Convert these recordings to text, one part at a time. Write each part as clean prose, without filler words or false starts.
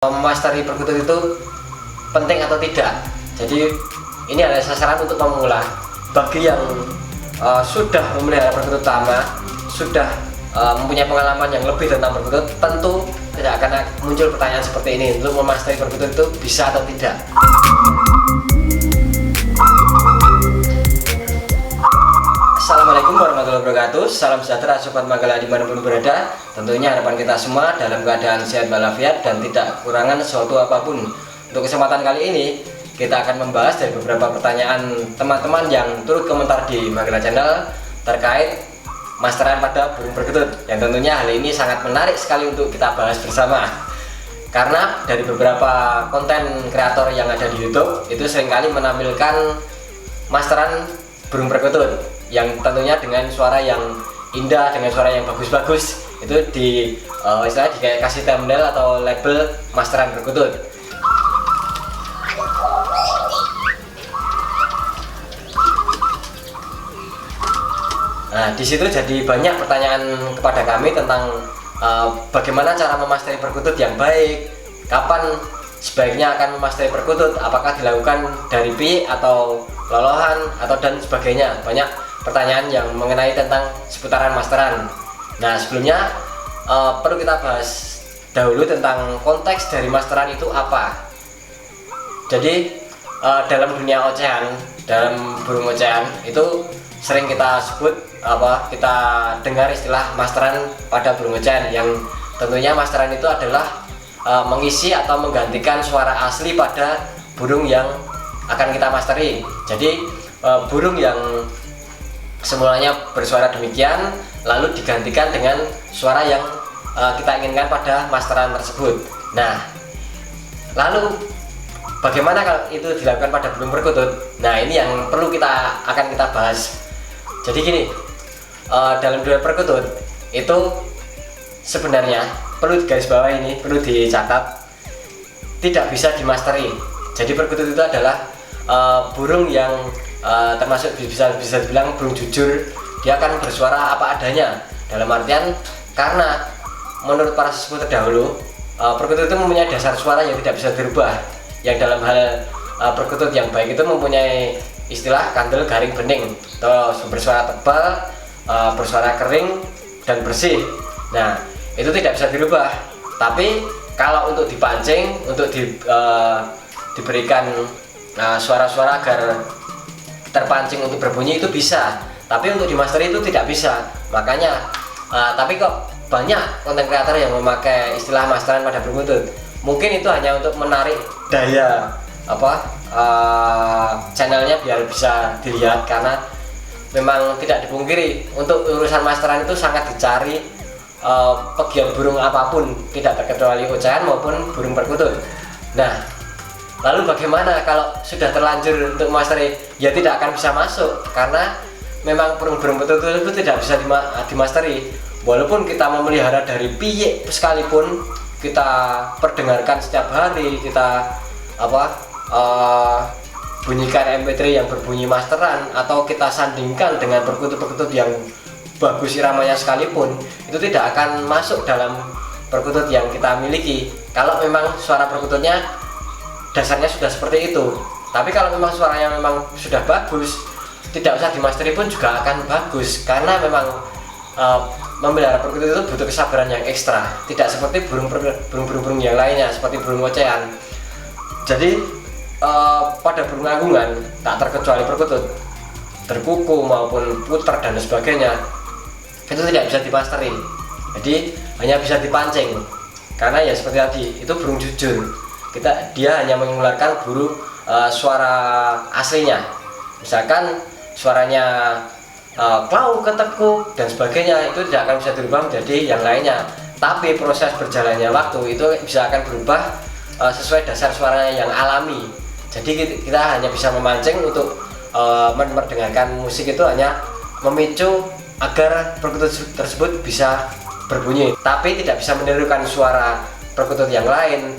Memasteri perkutut itu penting atau tidak. Jadi ini adalah sasaran untuk pemula. Bagi yang sudah memelihara perkutut lama, sudah mempunyai pengalaman yang lebih tentang perkutut, tentu tidak akan muncul pertanyaan seperti ini. Untuk memasteri perkutut itu bisa atau tidak. Assalamualaikum warahmatullahi wabarakatuh. Salam sejahtera Sobat Manggala dimanapun berada. Tentunya harapan kita semua dalam keadaan sehat walafiat dan tidak kekurangan sesuatu apapun. Untuk kesempatan kali ini kita akan membahas dari beberapa pertanyaan teman-teman yang turut komentar di Manggala Channel terkait masteran pada burung perkutut, yang tentunya hal ini sangat menarik sekali untuk kita bahas bersama. Karena dari beberapa konten kreator yang ada di YouTube itu seringkali menampilkan masteran burung perkutut yang tentunya dengan suara yang indah, dengan suara yang bagus-bagus, itu istilahnya dikasih thumbnail atau label masteran perkutut. Nah, di situ jadi banyak pertanyaan kepada kami tentang bagaimana cara memasteri perkutut yang baik, kapan sebaiknya akan memasteri perkutut, apakah dilakukan dari pi atau lolohan atau dan sebagainya. Banyak pertanyaan yang mengenai tentang seputaran masteran. Nah, sebelumnya perlu kita bahas dahulu tentang konteks dari masteran itu apa. Jadi dalam dunia ocehan, dalam burung ocehan itu sering kita sebut kita dengar istilah masteran pada burung ocehan, yang tentunya masteran itu adalah mengisi atau menggantikan suara asli pada burung yang akan kita masteri. Jadi burung yang semulanya bersuara demikian lalu digantikan dengan suara yang kita inginkan pada masteran tersebut. Nah, lalu bagaimana kalau itu dilakukan pada burung perkutut? Nah, ini yang perlu kita bahas. Jadi gini, dalam dunia perkutut itu sebenarnya perlu digarisbawahi, ini perlu dicatat, tidak bisa dimasteri. Jadi perkutut itu adalah burung yang termasuk bisa dibilang burung jujur. Dia akan bersuara apa adanya, dalam artian karena menurut para sesepuh terdahulu perkutut itu mempunyai dasar suara yang tidak bisa dirubah, yang dalam hal perkutut yang baik itu mempunyai istilah kandel garing bening atau bersuara tebal, bersuara kering dan bersih. Nah, itu tidak bisa dirubah. Tapi kalau untuk dipancing, untuk diberikan suara-suara agar terpancing untuk berbunyi itu bisa, tapi untuk dimasteri itu tidak bisa. Makanya tapi kok banyak konten kreator yang memakai istilah masteran pada burung perkutut. Mungkin itu hanya untuk menarik daya channelnya biar bisa dilihat, karena memang tidak dipungkiri untuk urusan masteran itu sangat dicari pegiat burung apapun, tidak terkecuali ocehan maupun burung perkutut. Nah, lalu bagaimana kalau sudah terlanjur untuk masteri? Ya tidak akan bisa masuk, karena memang burung-burung perkutut itu tidak bisa dimasteri. Walaupun kita memelihara dari piye sekalipun, kita perdengarkan setiap hari, kita bunyikan MP3 yang berbunyi masteran, atau kita sandingkan dengan perkutut-perkutut yang bagus iramanya sekalipun, itu tidak akan masuk dalam perkutut yang kita miliki. Kalau memang suara perkututnya dasarnya sudah seperti itu. Tapi kalau memang suaranya memang sudah bagus, tidak usah dimasteri pun juga akan bagus, karena memang memelihara perkutut itu butuh kesabaran yang ekstra. Tidak seperti burung-burung yang lainnya, seperti burung ocehan. Jadi pada burung anggungan, tak terkecuali perkutut, terkuku maupun puter dan sebagainya, itu tidak bisa dimasteri. Jadi hanya bisa dipancing, karena ya seperti tadi, itu burung jujur. Dia hanya mengeluarkan suara aslinya. Misalkan suaranya klau, ketekuk dan sebagainya, itu tidak akan bisa dirubah menjadi yang lainnya. Tapi proses berjalannya waktu itu bisa akan berubah sesuai dasar suaranya yang alami. Jadi kita hanya bisa memancing untuk mendengarkan musik itu hanya memicu agar perkutut tersebut bisa berbunyi, tapi tidak bisa menirukan suara perkutut yang lain,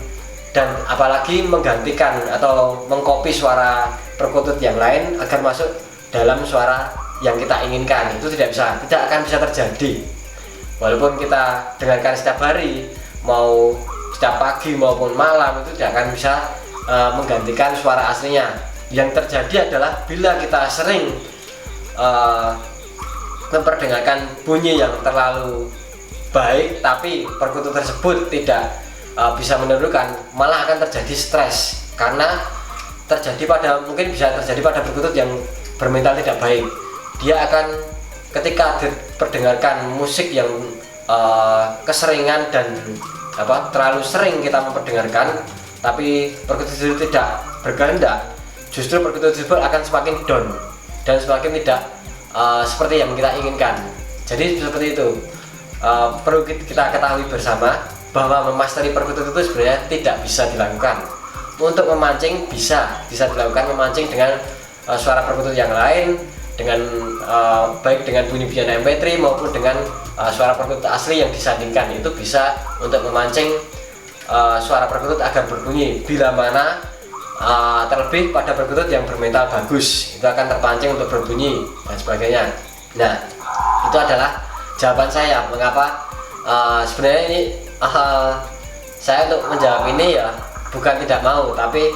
dan apalagi menggantikan atau mengcopy suara perkutut yang lain agar masuk dalam suara yang kita inginkan. Itu tidak akan bisa terjadi. Walaupun kita dengarkan setiap hari, mau setiap pagi maupun malam itu tidak akan bisa menggantikan suara aslinya. Yang terjadi adalah bila kita sering memperdengarkan bunyi yang terlalu baik tapi perkutut tersebut tidak bisa menirukan, malah akan terjadi stres karena mungkin bisa terjadi pada perkutut yang bermental tidak baik. Dia akan ketika diperdengarkan musik yang keseringan dan terlalu sering kita memperdengarkan tapi perkutut itu tidak berkehendak, justru perkutut tersebut akan semakin down dan semakin tidak seperti yang kita inginkan. Jadi seperti itu, perlu kita ketahui bersama bahwa memasteri perkutut itu sebenarnya tidak bisa dilakukan. Untuk memancing bisa dilakukan, memancing dengan suara perkutut yang lain, dengan baik dengan bunyi-bunyian MP3 maupun dengan suara perkutut asli yang disandingkan, itu bisa untuk memancing suara perkutut agar berbunyi. Bila mana terlebih pada perkutut yang bermental bagus, itu akan terpancing untuk berbunyi dan sebagainya. Nah, itu adalah jawaban saya mengapa sebenarnya ini saya untuk menjawab ini ya bukan tidak mau, tapi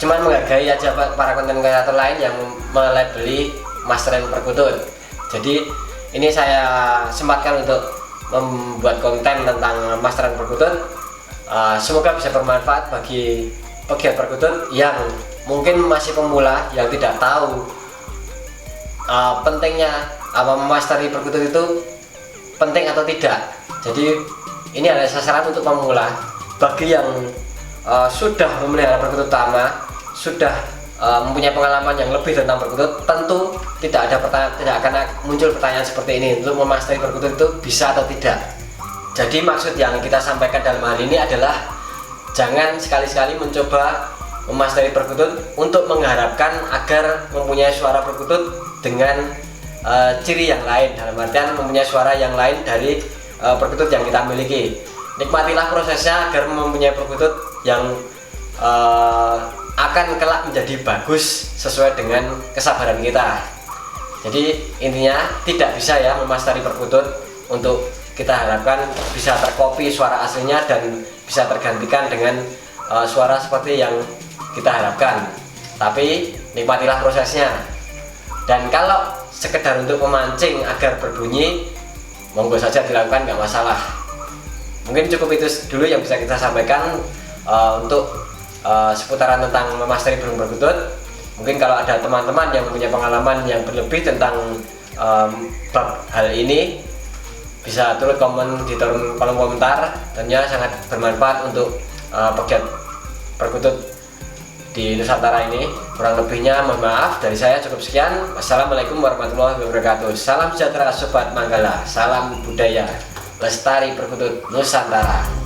cuman menghargai aja para konten kreator lain yang melabeli mastering perkutut. Jadi ini saya sempatkan untuk membuat konten tentang mastering perkutut. Semoga bisa bermanfaat bagi pegiat perkutut yang mungkin masih pemula, yang tidak tahu pentingnya memasteri perkutut itu penting atau tidak. Jadi ini adalah sasaran untuk pemula. Bagi yang sudah memelihara perkutut lama, sudah mempunyai pengalaman yang lebih tentang perkutut, tentu tidak akan muncul pertanyaan seperti ini. Untuk memasteri perkutut itu bisa atau tidak. Jadi maksud yang kita sampaikan dalam hal ini adalah jangan sekali-sekali mencoba memasteri perkutut untuk mengharapkan agar mempunyai suara perkutut dengan ciri yang lain, dalam artian mempunyai suara yang lain dari perkutut yang kita miliki. Nikmatilah prosesnya agar mempunyai perkutut yang akan kelak menjadi bagus sesuai dengan kesabaran kita. Jadi intinya tidak bisa ya memasteri perkutut untuk kita harapkan bisa tercopy suara aslinya dan bisa tergantikan dengan suara seperti yang kita harapkan. Tapi nikmatilah prosesnya. Dan kalau sekedar untuk memancing agar berbunyi, monggo saja dilakukan, nggak masalah. Mungkin cukup itu dulu yang bisa kita sampaikan untuk seputaran tentang memasteri burung perkutut. Mungkin kalau ada teman-teman yang mempunyai pengalaman yang berlebih tentang bab hal ini, bisa turut komen di kolom komentar. Tentunya sangat bermanfaat untuk pegiat perkutut di Nusantara ini. Kurang lebihnya mohon maaf. Dari saya cukup sekian. Wassalamualaikum warahmatullahi wabarakatuh. Salam sejahtera Sobat Manggala, salam budaya, lestari perkutut Nusantara.